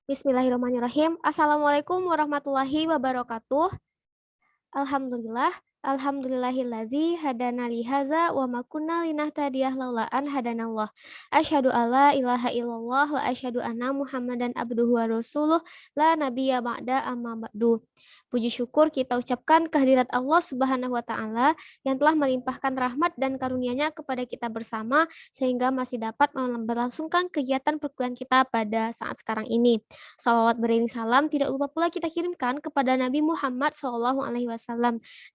Bismillahirrahmanirrahim. Assalamualaikum warahmatullahi wabarakatuh. Alhamdulillah, alhamdulillahilladzi hadana li hadza wa ma kunna linahtadiyah laula an hadanallah. Asyhadu alla ilaha illallah wa asyhadu anna Muhammadan abduhu wa rasuluh la nabiyya ba'da amma ba'du. Puji syukur kita ucapkan kehadirat Allah Subhanahu wa taala yang telah melimpahkan rahmat dan karunia-Nya kepada kita bersama sehingga masih dapat berlangsungkan kegiatan perkuliahan kita pada saat sekarang ini. Salawat beriring salam tidak lupa pula kita kirimkan kepada Nabi Muhammad SAW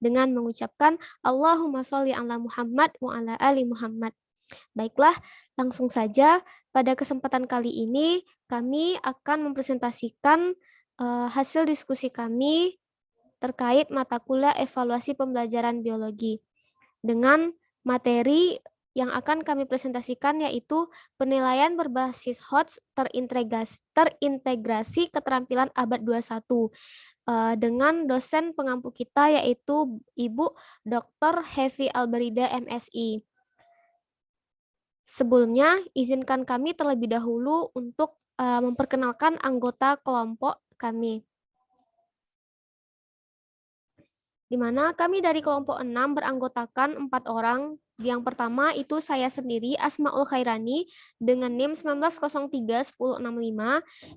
dengan mengucapkan Allahumma sholli ala Muhammad wa ala ali Muhammad. Baiklah, langsung saja pada kesempatan kali ini kami akan mempresentasikan hasil diskusi kami terkait mata kuliah evaluasi pembelajaran biologi dengan materi yang akan kami presentasikan yaitu penilaian berbasis HOTS terintegrasi keterampilan abad 21 dengan dosen pengampu kita yaitu Ibu Dr. Hevi Alberida MSI. Sebelumnya, izinkan kami terlebih dahulu untuk memperkenalkan anggota kelompok kami. Di mana kami dari kelompok 6 beranggotakan 4 orang. Yang pertama itu saya sendiri, Asmaul Khairani, dengan NIM 1903-1065.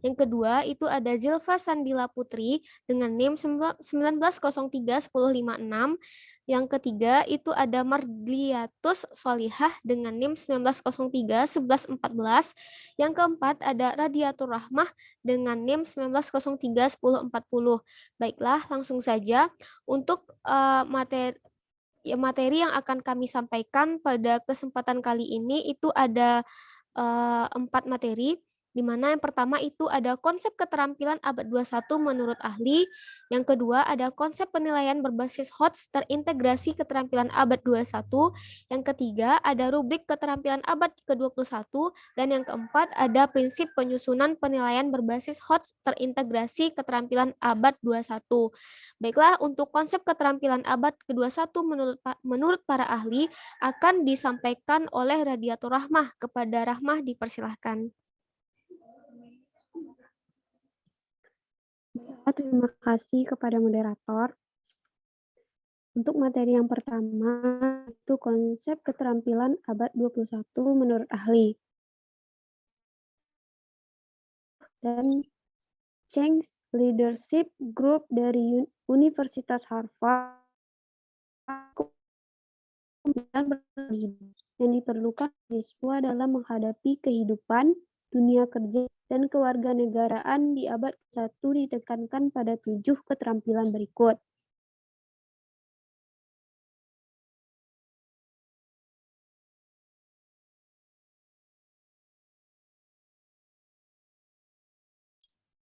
Yang kedua itu ada Zilfa Sandila Putri, dengan NIM 1903-1056. Yang ketiga itu ada Mardliatus Solihah, dengan NIM 1903-1114. Yang keempat ada Radiatur Rahmah, dengan NIM 1903-1040. Baiklah, langsung saja. Untuk materi yang akan kami sampaikan pada kesempatan kali ini itu ada 4 materi, di mana yang pertama itu ada konsep keterampilan abad 21 menurut ahli, yang kedua ada konsep penilaian berbasis HOTS terintegrasi keterampilan abad 21, yang ketiga ada rubrik keterampilan abad ke-21, dan yang keempat ada prinsip penyusunan penilaian berbasis HOTS terintegrasi keterampilan abad 21. Baiklah, untuk konsep keterampilan abad ke-21 menurut para ahli akan disampaikan oleh Radiatur Rahmah. Kepada Rahmah dipersilahkan. Terima kasih kepada moderator. Untuk materi yang pertama itu konsep keterampilan abad 21 menurut ahli. Dan Change Leadership Group dari Universitas Harvard yang diperlukan siswa dalam menghadapi kehidupan, dunia kerja, dan kewarganegaraan di abad 1 ditekankan pada 7 keterampilan berikut.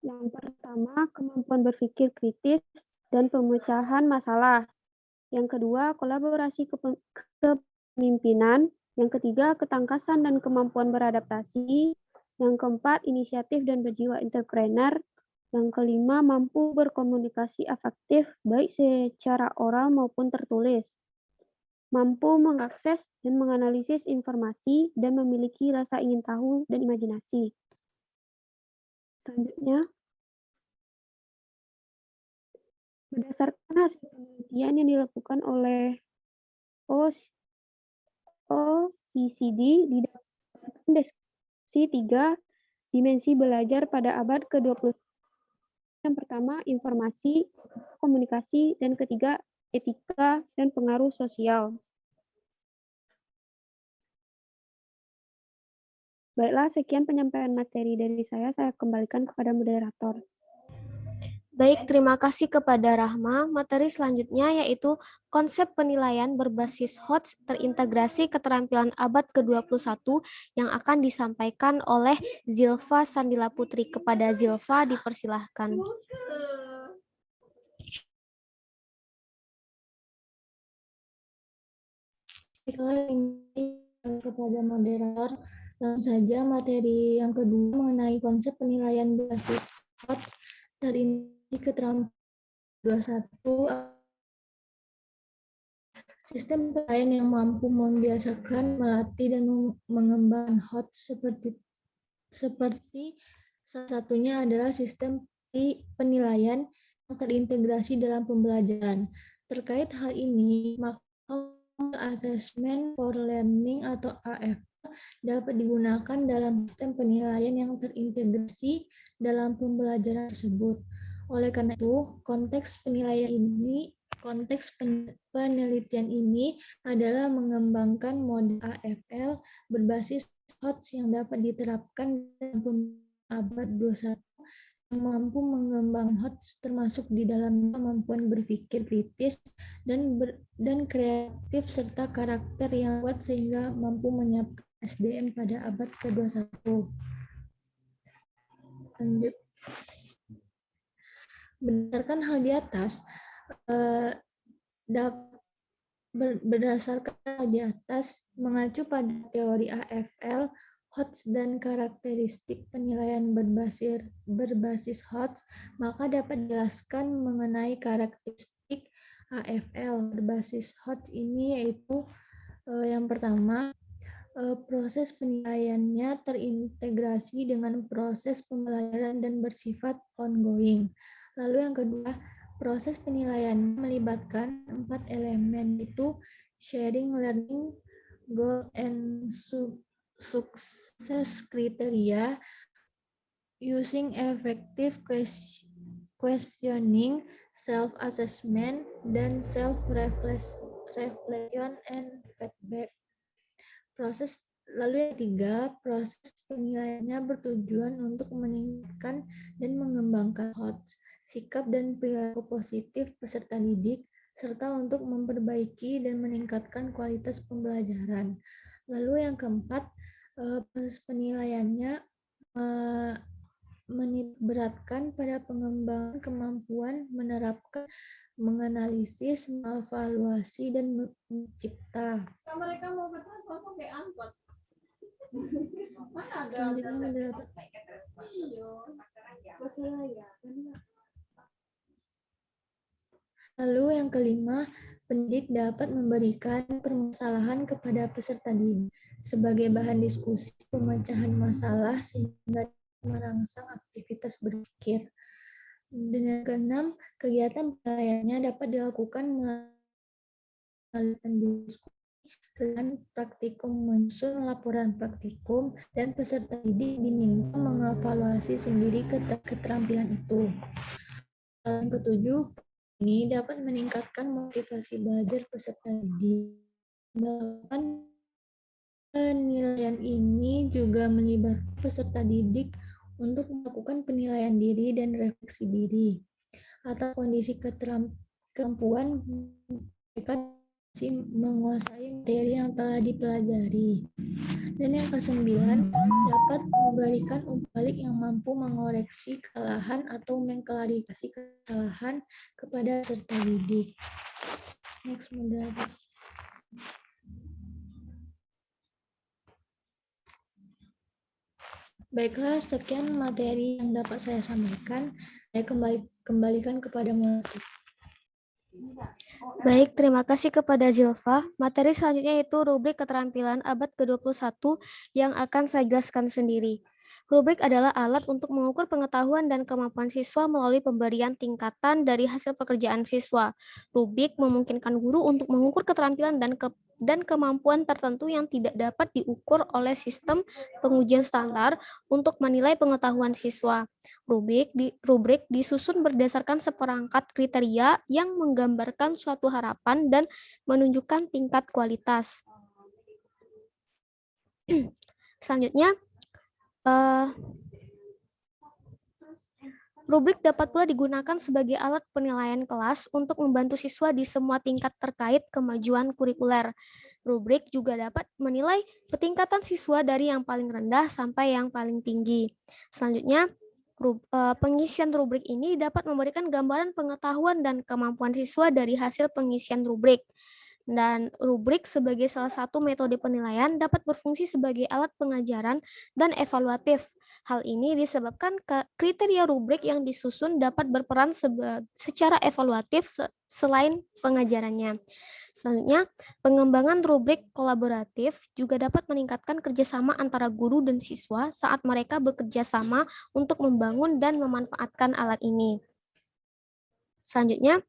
Yang pertama, kemampuan berpikir kritis dan pemecahan masalah. Yang kedua, kolaborasi kepemimpinan. Yang ketiga, ketangkasan dan kemampuan beradaptasi. Yang keempat, inisiatif dan berjiwa entrepreneur. Yang kelima, mampu berkomunikasi efektif baik secara oral maupun tertulis. Mampu mengakses dan menganalisis informasi dan memiliki rasa ingin tahu dan imajinasi. Selanjutnya, berdasarkan hasil penelitian yang dilakukan oleh OECD, didapatkan deskripsi 3 dimensi belajar pada abad ke-21. Yang pertama, informasi, komunikasi, dan ketiga, etika dan pengaruh sosial. Baiklah, sekian penyampaian materi dari saya kembalikan kepada moderator. Baik, terima kasih kepada Rahma. Materi selanjutnya yaitu konsep penilaian berbasis HOTS terintegrasi keterampilan abad ke-21 yang akan disampaikan oleh Zilfa Sandila Putri. Kepada Zilfa dipersilahkan. Kepada moderator, langsung saja materi yang kedua mengenai konsep penilaian berbasis HOTS terintegrasi keterampilan 21. Sistem penilaian yang mampu membiasakan, melatih, dan mengembangkan HOTS seperti Salah satunya adalah sistem penilaian yang terintegrasi dalam pembelajaran. Terkait hal ini, maka Assessment for Learning atau AFL dapat digunakan dalam sistem penilaian yang terintegrasi dalam pembelajaran tersebut. Oleh karena itu, konteks penelitian ini adalah mengembangkan model AFL berbasis HOTS yang dapat diterapkan dalam abad 21 yang mampu mengembangkan HOTS termasuk di dalam kemampuan berpikir kritis dan kreatif serta karakter yang kuat sehingga mampu menyiapkan SDM pada abad ke-21. Lanjut. Berdasarkan hal di atas, mengacu pada teori AFL, HOTS dan karakteristik penilaian berbasis HOTS, maka dapat dijelaskan mengenai karakteristik AFL berbasis HOTS ini yaitu yang pertama, proses penilaiannya terintegrasi dengan proses pembelajaran dan bersifat ongoing. Lalu yang kedua, proses penilaian melibatkan 4 elemen yaitu sharing learning, goal and success criteria, using effective questioning, self-assessment, dan self-reflection and feedback. Lalu yang ketiga, proses penilaiannya bertujuan untuk meningkatkan dan mengembangkan HOTS, sikap dan perilaku positif peserta didik, serta untuk memperbaiki dan meningkatkan kualitas pembelajaran. Lalu yang keempat, proses penilaiannya menitikberatkan pada pengembangan kemampuan menerapkan, menganalisis, mengevaluasi, dan mencipta. Mereka mau bertransport pakai angkot. Selanjutnya moderator. Lalu yang kelima, pendidik dapat memberikan permasalahan kepada peserta didik sebagai bahan diskusi pemecahan masalah sehingga merangsang aktivitas berpikir. Dan yang keenam, kegiatan penilaiannya dapat dilakukan melalui diskusi dengan praktikum menyusun laporan praktikum dan peserta didik diminta mengevaluasi sendiri keterampilan itu. Yang ketujuh, ini dapat meningkatkan motivasi belajar peserta didik. Penilaian ini juga melibatkan peserta didik untuk melakukan penilaian diri dan refleksi diri atas kondisi kemampuan mereka menguasai materi yang telah dipelajari. Dan yang kesembilan, dapat memberikan umpan balik yang mampu mengoreksi kesalahan atau mengklarifikasi kesalahan kepada peserta didik. Next, moderator. Baiklah, sekian materi yang dapat saya sampaikan. Saya kembalikan kepada moderator. Baik, terima kasih kepada Zilfa. Materi selanjutnya yaitu rubrik keterampilan abad ke-21 yang akan saya jelaskan sendiri. Rubrik adalah alat untuk mengukur pengetahuan dan kemampuan siswa melalui pemberian tingkatan dari hasil pekerjaan siswa. Rubrik memungkinkan guru untuk mengukur keterampilan dan kemampuan tertentu yang tidak dapat diukur oleh sistem pengujian standar untuk menilai pengetahuan siswa. Rubrik disusun berdasarkan seperangkat kriteria yang menggambarkan suatu harapan dan menunjukkan tingkat kualitas. Selanjutnya, rubrik dapat pula digunakan sebagai alat penilaian kelas untuk membantu siswa di semua tingkat terkait kemajuan kurikuler. Rubrik juga dapat menilai petingkatan siswa dari yang paling rendah sampai yang paling tinggi. Selanjutnya, pengisian rubrik ini dapat memberikan gambaran pengetahuan dan kemampuan siswa dari hasil pengisian rubrik. Dan rubrik sebagai salah satu metode penilaian dapat berfungsi sebagai alat pengajaran dan evaluatif. Hal ini disebabkan kriteria rubrik yang disusun dapat berperan secara evaluatif selain pengajarannya. Selanjutnya, pengembangan rubrik kolaboratif juga dapat meningkatkan kerjasama antara guru dan siswa saat mereka bekerja sama untuk membangun dan memanfaatkan alat ini. Selanjutnya,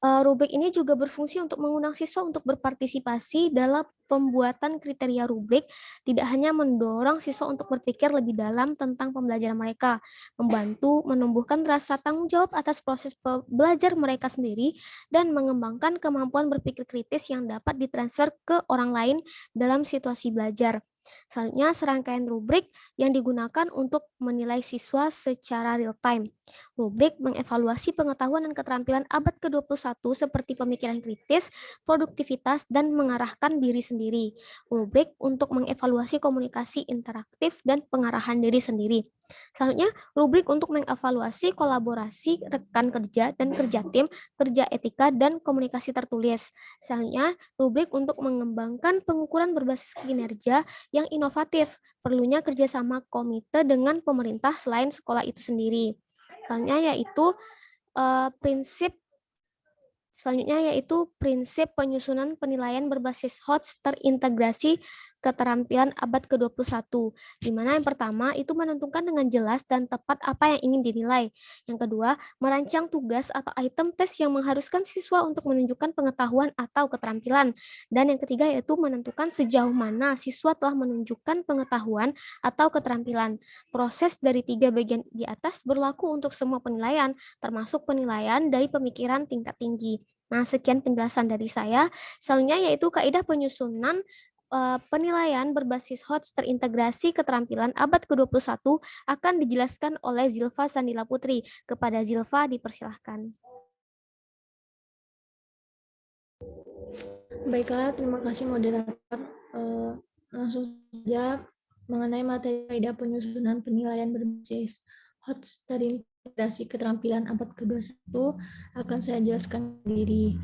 rubrik ini juga berfungsi untuk mengundang siswa untuk berpartisipasi dalam pembuatan kriteria rubrik, tidak hanya mendorong siswa untuk berpikir lebih dalam tentang pembelajaran mereka, membantu menumbuhkan rasa tanggung jawab atas proses belajar mereka sendiri, dan mengembangkan kemampuan berpikir kritis yang dapat ditransfer ke orang lain dalam situasi belajar. Selanjutnya, serangkaian rubrik yang digunakan untuk menilai siswa secara real time. Rubrik mengevaluasi pengetahuan dan keterampilan abad ke-21 seperti pemikiran kritis, produktivitas, dan mengarahkan diri sendiri. Rubrik untuk mengevaluasi komunikasi interaktif dan pengarahan diri sendiri. Selanjutnya, rubrik untuk mengevaluasi kolaborasi rekan kerja dan kerja tim, kerja etika, dan komunikasi tertulis. Selanjutnya, rubrik untuk mengembangkan pengukuran berbasis kinerja yang inovatif, perlunya kerjasama komite dengan pemerintah selain sekolah itu sendiri. Selanjutnya yaitu prinsip penyusunan penilaian berbasis HOTS terintegrasi keterampilan abad ke-21, di mana yang pertama itu menentukan dengan jelas dan tepat apa yang ingin dinilai. Yang kedua, merancang tugas atau item tes yang mengharuskan siswa untuk menunjukkan pengetahuan atau keterampilan. Dan yang ketiga yaitu menentukan sejauh mana siswa telah menunjukkan pengetahuan atau keterampilan. Proses dari 3 bagian di atas berlaku untuk semua penilaian, termasuk penilaian dari pemikiran tingkat tinggi. Nah, sekian penjelasan dari saya. Selanjutnya yaitu kaidah penyusunan penilaian berbasis HOTS terintegrasi keterampilan abad ke-21 akan dijelaskan oleh Zilfa Sandila Putri. Kepada Zilfa dipersilahkan. Baiklah, terima kasih moderator. Langsung saja mengenai materi kaidah penyusunan penilaian berbasis HOTS terintegrasi keterampilan abad ke-21 akan saya jelaskan sendiri.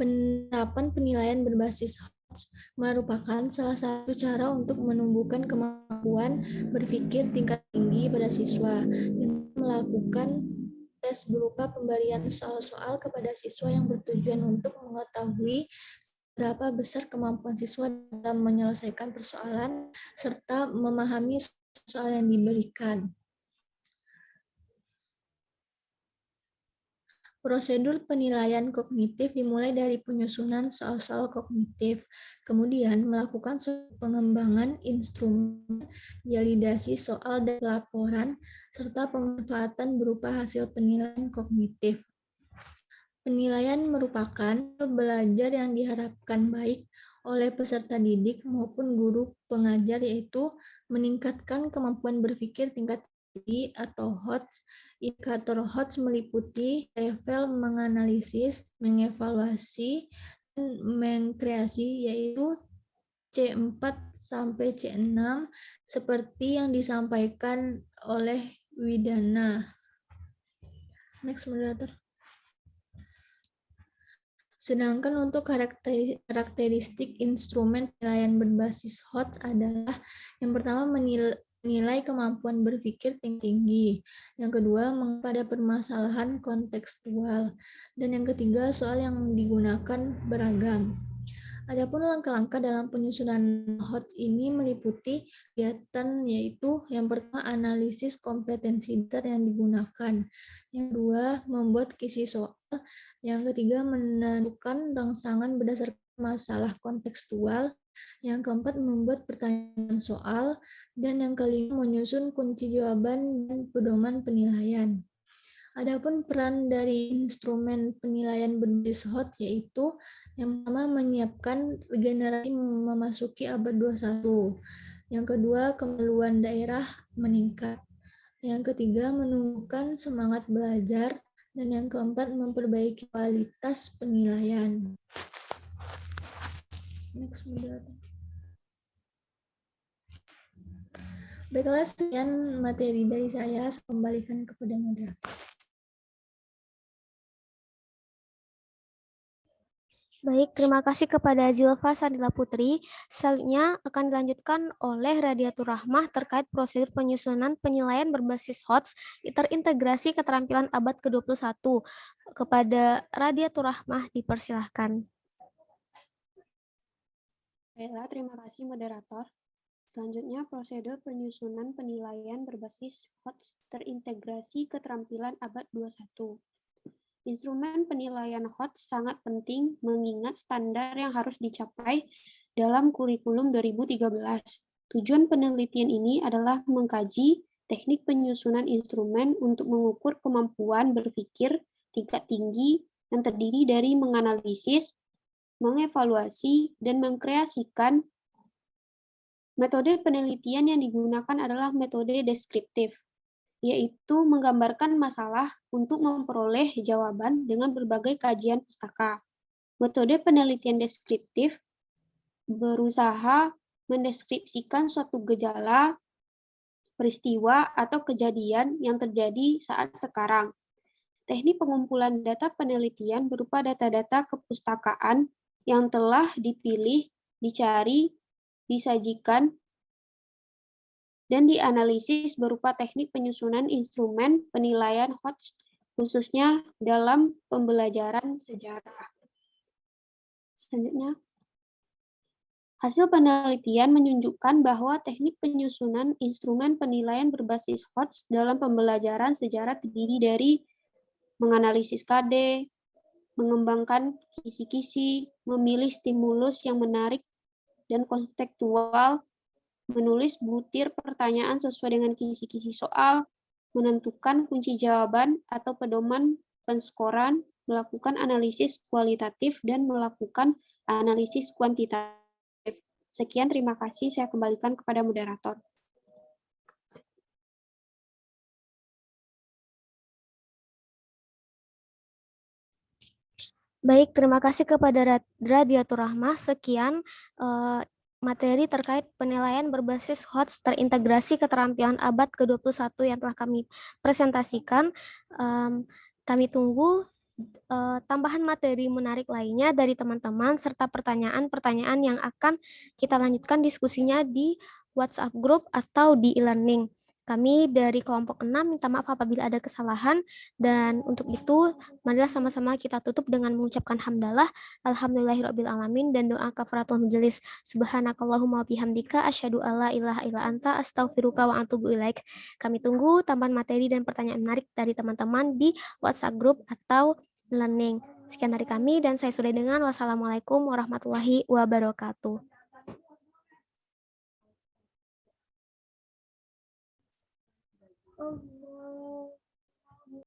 Penerapan penilaian berbasis HOTS merupakan salah satu cara untuk menumbuhkan kemampuan berpikir tingkat tinggi pada siswa dengan melakukan tes berupa pemberian soal-soal kepada siswa yang bertujuan untuk mengetahui seberapa besar kemampuan siswa dalam menyelesaikan persoalan serta memahami soal yang diberikan. Prosedur penilaian kognitif dimulai dari penyusunan soal-soal kognitif, kemudian melakukan pengembangan instrumen, validasi soal dan laporan, serta pemanfaatan berupa hasil penilaian kognitif. Penilaian merupakan belajar yang diharapkan baik oleh peserta didik maupun guru pengajar, yaitu meningkatkan kemampuan berpikir tingkat tinggi atau HOTS. Indikator HOTS meliputi level menganalisis, mengevaluasi, dan mengkreasi, yaitu C4 sampai C6 seperti yang disampaikan oleh Widana. Next, moderator. Sedangkan untuk karakteristik instrumen penilaian berbasis HOTS adalah yang pertama menilai kemampuan berpikir tinggi, yang kedua pada permasalahan kontekstual, dan yang ketiga soal yang digunakan beragam. Adapun langkah-langkah dalam penyusunan HOTS ini meliputi kegiatan, yaitu yang pertama analisis kompetensi dasar yang digunakan, yang kedua membuat kisi soal, yang ketiga menentukan rangsangan berdasarkan masalah kontekstual, yang keempat membuat pertanyaan soal, dan yang kelima menyusun kunci jawaban dan pedoman penilaian. Adapun peran dari instrumen penilaian berbasis HOTS yaitu yang pertama menyiapkan generasi memasuki abad 21. Yang kedua, kemaluan daerah meningkat. Yang ketiga, menumbuhkan semangat belajar. Dan yang keempat, memperbaiki kualitas penilaian. Next, moderator. Baiklah, sekian materi dari saya kembalikan kepada moderator. Baik, terima kasih kepada Zilfa Sandila Putri. Selanjutnya akan dilanjutkan oleh Radiatur Rahmah terkait prosedur penyusunan penilaian berbasis HOTS terintegrasi keterampilan abad ke-21. Kepada Radiatur Rahmah dipersilahkan. Baiklah, terima kasih moderator. Selanjutnya, prosedur penyusunan penilaian berbasis HOTS terintegrasi keterampilan abad 21. Instrumen penilaian HOTS sangat penting mengingat standar yang harus dicapai dalam kurikulum 2013. Tujuan penelitian ini adalah mengkaji teknik penyusunan instrumen untuk mengukur kemampuan berpikir tingkat tinggi yang terdiri dari menganalisis, mengevaluasi, dan mengkreasikan. Metode penelitian yang digunakan adalah metode deskriptif, yaitu menggambarkan masalah untuk memperoleh jawaban dengan berbagai kajian pustaka. Metode penelitian deskriptif berusaha mendeskripsikan suatu gejala, peristiwa, atau kejadian yang terjadi saat sekarang. Teknik pengumpulan data penelitian berupa data-data kepustakaan yang telah dipilih, dicari, disajikan, dan dianalisis berupa teknik penyusunan instrumen penilaian HOTS, khususnya dalam pembelajaran sejarah. Selanjutnya, hasil penelitian menunjukkan bahwa teknik penyusunan instrumen penilaian berbasis HOTS dalam pembelajaran sejarah terdiri dari menganalisis KD, mengembangkan kisi-kisi, memilih stimulus yang menarik dan kontekstual, menulis butir pertanyaan sesuai dengan kisi-kisi soal, menentukan kunci jawaban atau pedoman penskoran, melakukan analisis kualitatif, dan melakukan analisis kuantitatif. Sekian, terima kasih. Saya kembalikan kepada moderator. Baik, terima kasih kepada Radiatur Rahmah. Sekian materi terkait penilaian berbasis HOTS terintegrasi keterampilan abad ke-21 yang telah kami presentasikan. Kami tunggu tambahan materi menarik lainnya dari teman-teman serta pertanyaan-pertanyaan yang akan kita lanjutkan diskusinya di WhatsApp group atau di e-learning. Kami dari kelompok 6 minta maaf apabila ada kesalahan, dan untuk itu marilah sama-sama kita tutup dengan mengucapkan hamdalah, alhamdulillahirrabbilalamin, dan doa kafaratul majelis. Subhanakallahumma bihamdika asyhadu alla ilaha illa anta astaghfiruka wa atubu ilaik. Kami tunggu tambahan materi dan pertanyaan menarik dari teman-teman di WhatsApp group atau learning. Sekian dari kami dan saya sudah dengan wassalamualaikum warahmatullahi wabarakatuh. Oh.